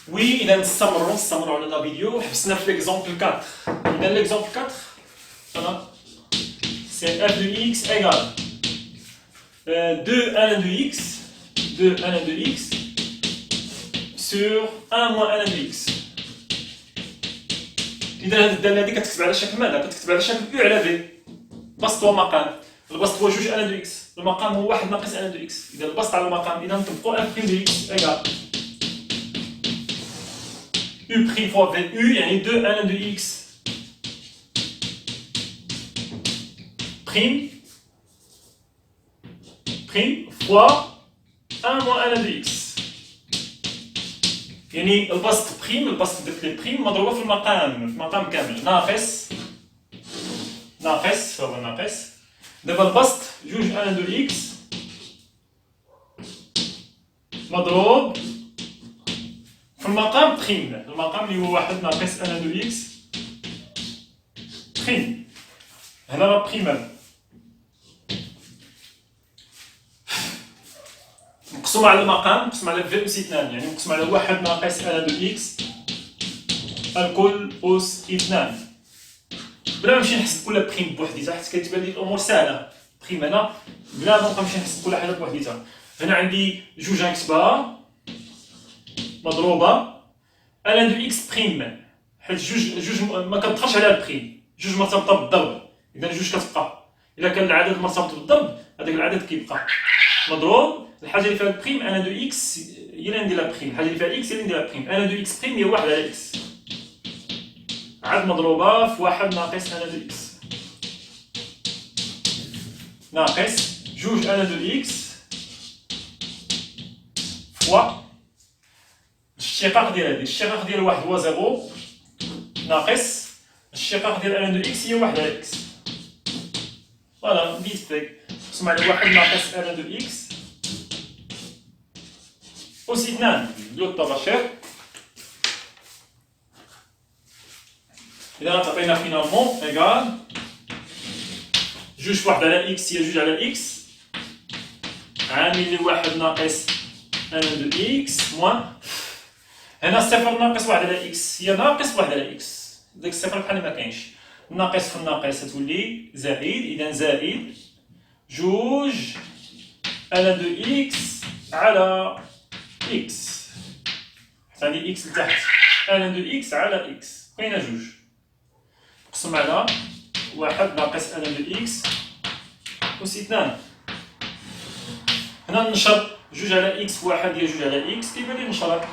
وي اذا نستمروا على لا فيديو. حبسنا في ليكزامبل 4. اذا ليكزامبل 4 فوالا سي f de x égale 2 ln de x 2 ln de x sur 1 moins ln de x. اذا هذه الداله هذه كتكتب على شكل ماذا؟ كتكتب على شكل u على v. البسط هو مقام، البسط هو 2 ln de x، المقام هو 1 ناقص ln de x. اذا البسط على المقام، اذا نطبقوا f' de x égale u' fois v u يعني 2 ln de x prime fois 1 moins ln de x. يعني البسط بريم، البسط درت ليه بريم مضروبه في المقام كامل ناقص هو ناقص. دابا البسط 2 ln de x مضروب في المقام بريم، المقام اللي هو 1 ناقص ln de x بريم. هنا راه بريم مقسوم على المقام، مقسوم على في أس 2، يعني مقسوم على 1 ناقص ln de x الكل أس 2. بلا ما نمشي نحسب كل بريم بوحديتها، حيت كتبان لي الأمور ساهلة. بريم هنا بلا ما نبقى نمشي نحسب كل حاجة بوحديتها. هنا عندي 2 اكس بار مضروبة ln de x بريم، حيت جوج ما كتدخلش عليها البريم، جوج مرتبطة بالضرب، إذا جوج كتبقى. إلا كان العدد مرتبط بالضرب هذاك العدد كيبقى مضروب الحاجه اللي فيها البريم ان دو اكس هي اللي ندير لا بريم، الحاجه اللي فيها اكس هي اللي ندير لا بريم. ان دو اكس بريم هي 1 على اكس عاد مضروبه في 1 ناقص ان دو اكس ناقص 2 ان دو اكس فوا الاشتقاق ديال هذه، الاشتقاق ديال واحد هو 0 ناقص الاشتقاق ديال ان دو اكس هي 1 على اكس. فوالا فيت فيك نقسم على 1 ناقص ان دو اكس أس 2 نديرو الطباشير. إذا تعطينا فينالمون إيكال 2 في 1 على إكس هي 2 على إكس عامل لي 1 ناقص ان دو إكس موان هنا 0 ناقص 1 على إكس هي ناقص 1 على إكس، داك الصفر بحال ما كاينش، ناقص في الناقص تولي زائد، إذا زائد 2 ان دو إكس على إكس، هذه إكس لتحت ان دو إكس على إكس كاينة 2 نقسم على 1 ناقص ان دو إكس أس 2. هنا ننشر 2 على إكس في 1 هي 2 على إكس، كيبان لي نشرها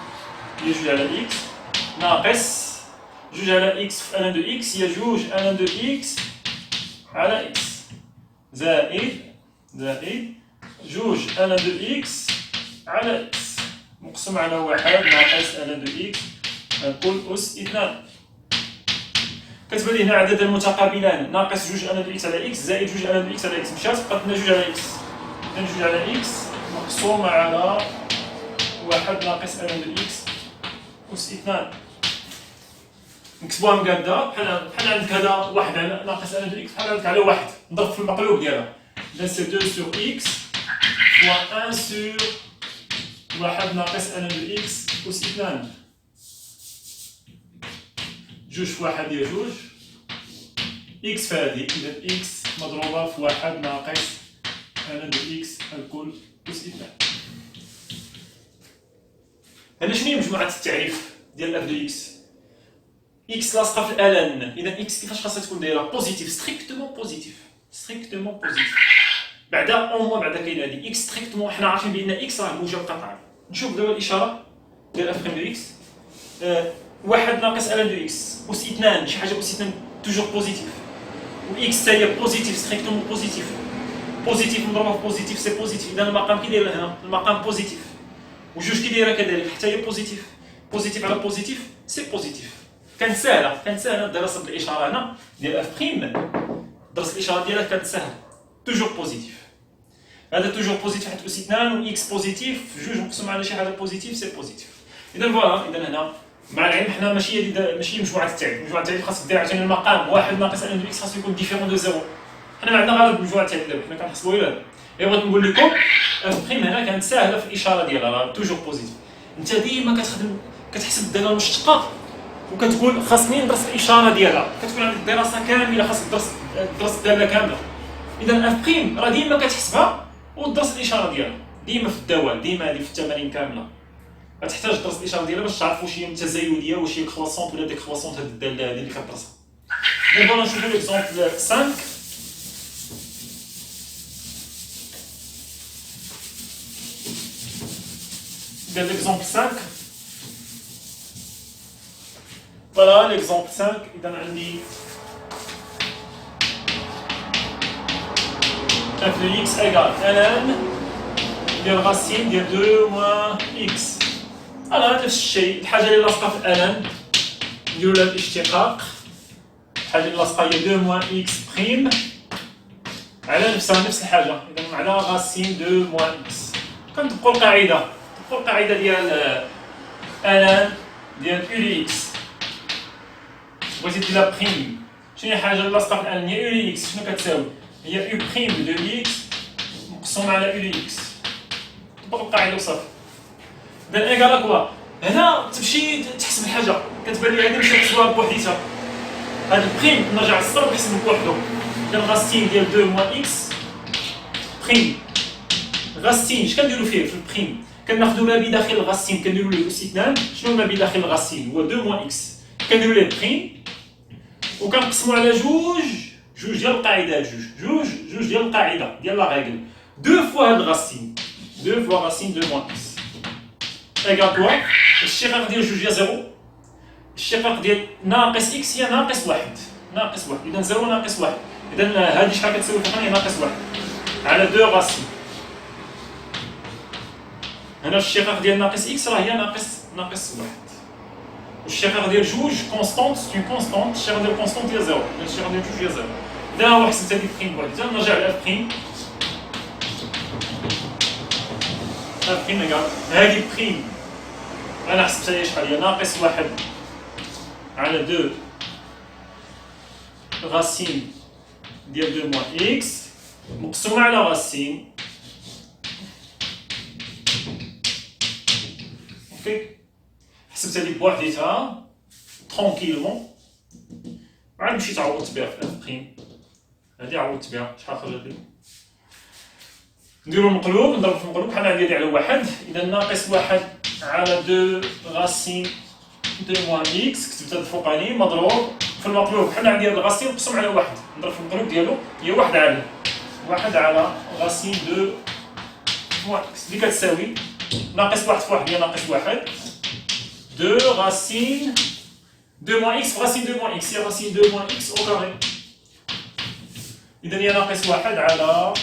هي 2 على إكس ناقص 2 على إكس في ان دو إكس هي 2 ان دو إكس على إكس زائد 2 ان دو إكس على إكس مقسم على 1 ناقص ان دو إكس الكل أس 2. كتبان لي هنا عدد المتقابلان ناقص 2 ان دو إكس على إكس زائد 2 ان دو إكس على إكس مشات بقات لنا 2 على إكس، إذا 2 على إكس مقسوم على 1 ناقص ان دو إكس أس 2. نكتبوها مقادة بحال عندك هذا 1 على ناقص ان دو إكس بحال عندك على 1 نضرب في المقلوب ديالها، إذا سي 2 سور إكس فوا 1 سور 1 ناقص ان دو إكس أس 2. 2 في 1 هي 2 إكس في هذه، إذا إكس مضروبة في 1 ناقص ان دو إكس الكل أس 2. هنا شنو هي مجموعة التعريف ديال اف دو إكس؟ إكس لاصقة في الألن، إذا إكس كيفاش خاصها تكون دايرة؟ بوزيتيف، ستريكتومون بوزيتيف، ستريكتومون بوزيتيف. بعدا أو بعدا كاين هادي إكس ستريكتومون، حنا عارفين بأن إكس راه موجب قطعي. نشوف دابا الإشارة ديال اف دو إكس، 1 ناقص ان دو إكس أس 2 شي حاجة أس 2 توجور بوزيتيف، و إكس تا هي بوزيتيف ستريكتومون بوزيتيف، بوزيتيف مضروبة في بوزيتيف سي بوزيتيف، إذا المقام كي داير هنا؟ المقام بوزيتيف، و جوج كي دايرة كذلك حتى هي بوزيتيف، بوزيتيف على بوزيتيف سي بوزيتيف. كانت ساهلة الدراسة بالإشارة هنا ديال اف بريم، درس الإشارة ديالها كانت ساهلة، توجور بوزيتيف. هذا توجور بوزيتيف حيت أس 2 و إكس بوزيتيف، جوج مقسوم على شي حاجة بوزيتيف سي بوزيتيف. إذا فوالا، إذا هنا مع العلم حنا ماشي مجموعة التعريف، مجموعة التعريف خاصك دير عاوتاني المقام 1 ناقص ان دو إكس خاصو يكون ديفيرون دو 0. حنا ما عندنا غير مجموعة التعريف دابا، حنا كنحسبو غير هذا. إيوا بغيت نقول لكم اف بريم هنا كانت ساهلة في الإشارة ديالها، راه توجور بوزيتيف. أنت ديما كتخدم كتحسب الداله المشتقه وكتقول خاصني ندرس الاشاره ديالها، كتكون عندك دراسه كامله خاصك تدرس الداله كامله. اذا اف بريم راه ديما كتحسبها وتدرس الاشاره ديالها، ديما في الدوال، ديما هذه في التمارين كامله غتحتاج تدرس الاشاره ديالها باش تعرف واش هي متزايديه واش هي كرواسونت ولا ديكرواسونت هاد الداله هذه اللي كتدرسها. دابا نشوفوا ليكزومبل 5. قال l'exemple 5. Voilà l'exemple 5. إذا عندي f de x égale ln ديال racine ديال 2 moins x. فوالا نفس الشيء، الحاجة اللي لاصقة في ln نديرو لها الاشتقاق، الحاجة اللي لاصقة هي 2 moins x prime على نفسها نفس الحاجة، إذا على racine 2 moins x. كنطبقو القاعدة ديال ln ديال u de x. بغيتي دير لها بريم، شنو هي الحاجة اللي لاصقة في ln؟ هي u de x. شنو كتساوي؟ هي u prime de x مقسوم على u de x. طبق القاعدة وصافي. إذا إيكالا كوا؟ هنا تمشي تحسب الحاجة، كتبان لي هادي ماشي نحسبوها بوحديتها. هاد البريم نرجع للصفر ونحسب بوحدو. إذا غاسين ديال 2 moins x بريم. غاسين اش كنديرو فيه في البريم؟ كناخدو ما بداخل الغاسين كنديرو ليه أس 2. شنو ما بداخل الغاسين؟ هو 2 moins x. كنديرو ليه بريم وكنقسمو على جوج ديال القاعدات، جوج ديال القاعدة ديال لا ريغل. 2 فوا هاد الغاسين، 2 فوا غاسين 2 moins x. إيكال كوا؟ الشقاق ديال جوج هي 0. الشقاق ديال ناقص x هي ناقص 1. إذا 0 ناقص 1. إذا هادي شحال كتساوي فوقنا؟ هي ناقص 1 على 2 غاسين. هنا الشقاق ديال ناقص x راه هي ناقص 1. والشقاق ديال جوج كونستونت، سي كونستونت، الشقاق ديال كونستونت هي 0. إذا الشقاق ديال جوج هي 0. إذا هو حسبت هادي بريم بوحدها، نرجع ل بريم. بريم إيكال هادي بريم أنا حسبتها هي شحال؟ هي ناقص 1 على 2 غاسين ديال 2 moins x مقسومة على غاسين. اوكي، حسبت هذيك بوحديتها ترونكيلمون، عاد مشيت عوضت بها في اف بريم. هادي عوضت بها شحال خرجت لي؟ نديرو المقلوب، نضرب في المقلوب بحال عندي على 1. إذا ناقص 1 على 2 غاسين 2 moins x كتبت هاد الفوقاني مضروب في المقلوب بحال عندي هاد الغاسين مقسوم على 1. نضرب في المقلوب ديالو هي 1 على غاسين 2 moins x اللي كتساوي ناقص 1 في 1 هي ناقص 1. 2 غاسين 2 moins x في غاسين 2 moins x هي غاسين 2 moins x au carré. إذا هي ناقص 1 على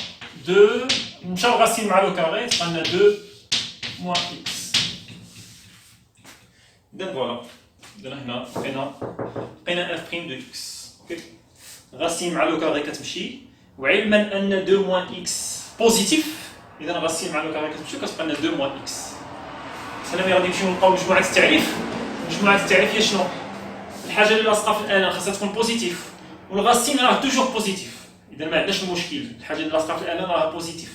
2 مشى الغاسين مع لو كاري تبقى لنا 2 moins x. إذا فوالا، إذا هنا لقينا اف بريم دو اكس. اوكي، غاسين مع لو كاري كتمشي، وعلما أن 2 moins x بوزيتيف، إذا غاسين مع لو كاري كتمشي وكتبقى لنا 2 moins x. سلام غادي نمشيو نلقاو مجموعة التعريف. مجموعة التعريف هي شنو؟ الحاجة اللي لاصقة في الآن خاصها تكون بوزيتيف، والغاسين راه توجور بوزيتيف. إذا ما عندناش المشكل، الحاجة اللي لاصقة في الآن راه بوزيتيف،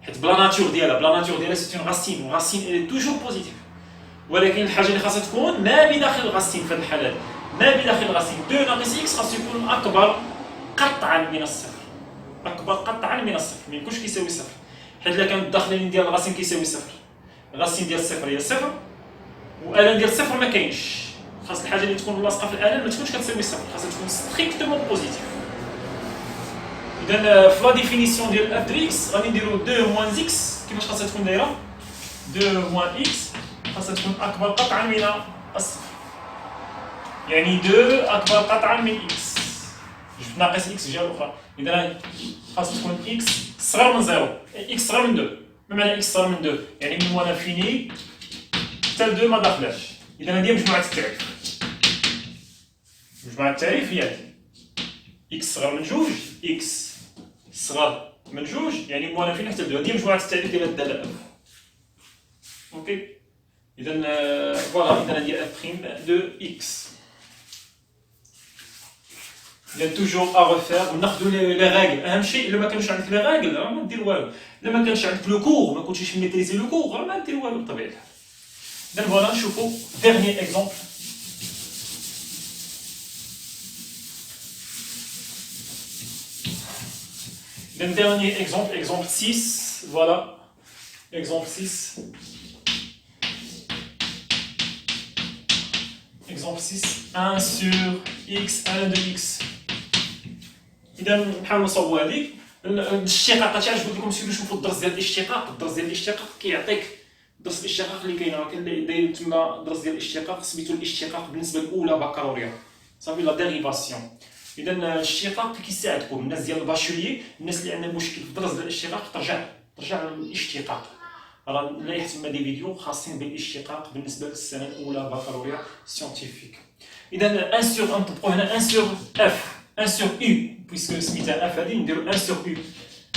حيت بلا ناتور ديالها سي اون غاسين، والغاسين إلي توجور بوزيتيف. ولكن الحاجة اللي خاصها تكون ما بداخل الغاسين في هذه الحالة، ما بداخل الغاسين 2 ناقص x خاصو يكون أكبر قطعا من الصفر. ما يكونش كيساوي صفر، حيت إلا كان الداخلين ديال الغاسين كيساوي صفر، الغاسين ديال الصفر هي صفر، والان ديال الصفر ما كاينش. خاص الحاجة اللي تكون لاصقة في الان ما تكونش كتساوي صفر، خاصها تكون ستريكتومون بوزيتيف. إذا في لا ديفينيسيون ديال اف دو اكس غادي نديرو 2 moins x. كيفاش خاصها تكون دايرة؟ 2 moins x خاصها تكون أكبر قطعا من الصفر، يعني 2 أكبر قطعا من x. جبت ناقص x الجهة الأخرى، إذا خاصها تكون x صغر من 0، x صغر من 2. ما معنى x صغر من 2؟ يعني من موان انفيني حتى ل 2 ما داخلاش. إذا هذه مجموعة التعريف. مجموعة التعريف هي هذه x صغر من 2، x صغر من 2 يعني موان انفيني حتى ل 2. هذه مجموعة التعريف ديال الدالة اف. اوكي، إذا فوالا، إذا هذه اف بريم دو اكس. إذا توجور أ ريفير وناخدو لي ريغل. أهم شيء إلا ما كانش عندك لي ريغل راه ما دير والو. إلا ما كانش عندك لو كور، ما كنتيش ميتريزي لو كور، راه ما دير والو بطبيعة الحال. Donc voilà, نشوفوا dernier exemple. Le dernier exemple, exemple 6, voilà, exemple 6. Exemple 6, 1 sur x, 1 de x. إذا نحاول نصاوبوا هذيك. الاشتقاق تعرف قلت لكم سيروا شوفوا الدرس ديال الاشتقاق، الدرس ديال الاشتقاق كيعطيك درس الاشتقاق اللي كاين راه كاين داير تما درس ديال الاشتقاق سميتو الاشتقاق بالنسبه الاولى بكالوريا صافي لا ديريفاسيون. اذا الاشتقاق كيساعدكم الناس ديال الباشوليي، الناس اللي عندها مشكل في الدرس ديال الاشتقاق ترجع للاشتقاق. راه لايح تما دي فيديو خاصين بالاشتقاق بالنسبه للسنه الاولى بكالوريا سيونتيفيك. اذا 1 sur نطبقوا هنا 1 sur f 1 sur u بويسكو سميتها f هذه نديرو 1 sur u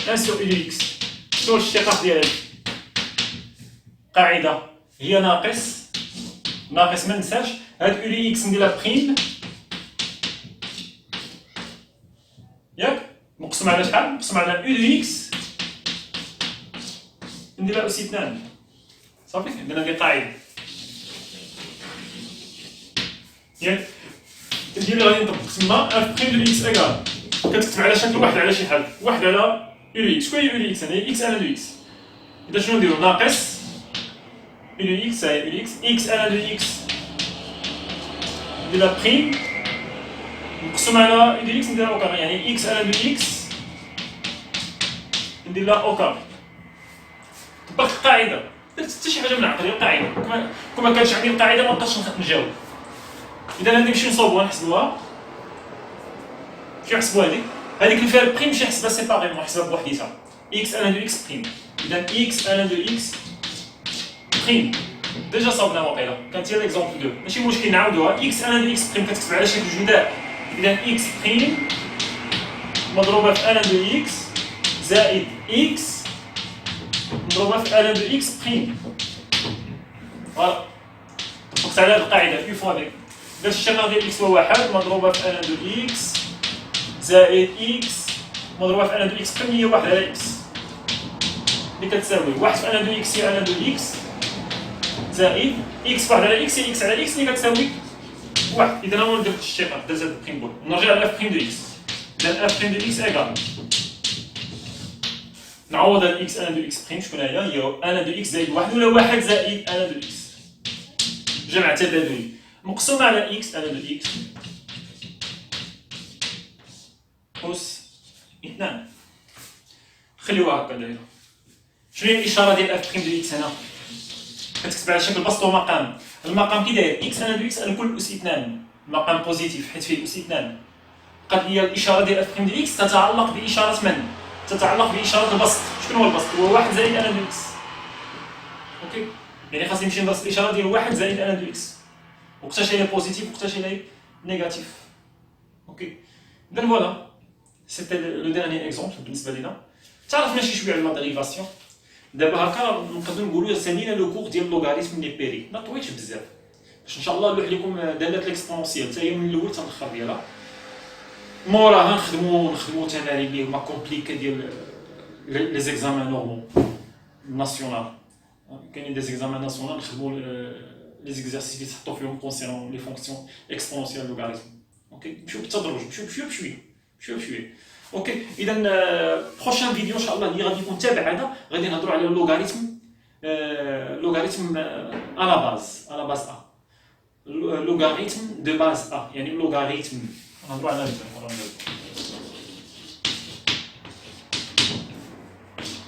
1 sur u de x. شنو الاشتقاق ديالها؟ قاعده هي ناقص ما ننساش هاد u de x نديرها بريم ياك مقسم على شحال؟ مقسم على u de x نديرها أس 2 صافي. عندنا هذه قاعده ياك ندير غادي نطبق تما اف بريم دو اكس ايكال كتكتب على شكل واحد على شي حال واحد على يو دو اكس. شكون هي يو دو اكس؟ هي اكس على دو اكس. اذا شنو نديرو؟ ناقص يو دو اكس هي يو دو اكس اكس على دو اكس نديرها بريم نقسم على يو دو اكس نديرها او كاري، يعني اكس على دو اكس ندير لها او كاري. طبقت القاعده درت حتى شي حاجه من عقلي القاعده كون ما كانش عندي القاعده ما نقدرش نجاوب. اذا غادي نمشيو نصوبوها نحسبوها. شنو نحسبوا هذيك اللي فيها البريم ماشي نحسبها سيباريمون نحسبها بوحديتها اكس ان دو اكس بريم. اذا اكس ان دو اكس بريم ديجا صوبنا واقيلا كانت هي ليكزومبل 2 ماشي مشكل نعاودوها. اكس ان دو اكس بريم كتكتب على شكل جداء. اذا اكس بريم مضروبه في ان دو اكس زائد اكس مضروبه في ان دو اكس بريم. فوالا طبقت على هذه القاعده اون فوا ديك درت الشقه ديال اكس هو واحد مضروبه في ان دو اكس زائد اكس مضروبه في ان دو اكس بريم هي واحد على اكس اللي كتساوي واحد في ان دو اكس هي ان دو اكس زائد اكس واحد على اكس هي اكس على اكس اللي كتساوي واحد. اذا انا ندير الشقه درت هاد البريم بول نرجع لاف بريم دو اكس. اذا اف بريم دو اكس ايكال نعوض هاد اكس ان دو اكس بريم شكون هي ان دو اكس زائد واحد ولا واحد زائد ان دو اكس جمع تبادلي مقسوم على اكس ان دو اكس أس 2. خليوها هكا دايره. شنو هي الاشاره ديال اف بريم دو اكس هنا؟ كتكتب على شكل بسط ومقام. المقام كي داير اكس ان دو اكس الكل اس 2 مقام بوزيتيف حيت فيه اس 2. قد هي الاشاره ديال اف بريم دو اكس تتعلق باشاره من؟ تتعلق باشاره البسط. شنو هو البسط؟ هو 1 زائد ان دو اكس. اوكي يعني خاصني نمشي ندرس الاشاره ديال 1 زائد ان دو اكس وقتاش هي بوزيتيف وقتاش هي نيجاتيف. اوكي اذا فوالا سيتي لو ديرني اكزومبل بالنسبه لينا. تعرفنا شي شويه على لا ديريفاسيون. دابا هكا نقدروا نقولوا سالينا لو كور ديال لوغاريتم لي بيري ما طويتش بزاف باش ان شاء الله نلوح لكم دالات ليكسبونسيال حتى هي من الاول حتى الاخر ديالها. موراها نخدموا تمارين اللي هما كومبليكي ديال لي زيكزامان نورمال ناسيونال. كاينين دي زيكزامان ناسيونال نخدموا لي زيكزارسيس اللي تحطوا فيهم كونسيرون لي فونكسيون اكسبونسيال لوغاريتم. اوكي نمشيو بالتدرج نمشيو بشويه. اوكي اذا بروشان فيديو ان شاء الله اللي غادي يكون تابع هذا غادي نهضروا على اللوغاريتم لوغاريتم على باز ا لوغاريتم دو باز ا يعني اللوغاريتم نهضروا على هذا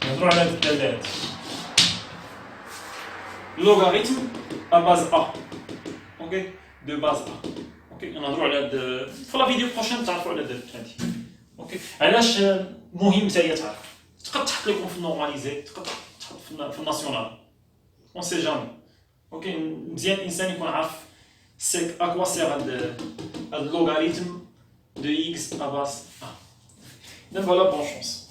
نهضروا على الدالات لوغاريتم ا باز ا اوكي دو باز ا. اوكي نهضروا على هاد في لا فيديو بروشين تعرفوا على هاد هادي. اوكي علاش مهم حتى هي تعرف تقدر تحط لكم في النورماليزي تقدر تحط في الناسيونال اون سي جامي. اوكي مزيان الانسان يكون عارف سيك اكوا سير هاد اللوغاريتم دو اكس ا باز ا. دابا فوالا بون شونس.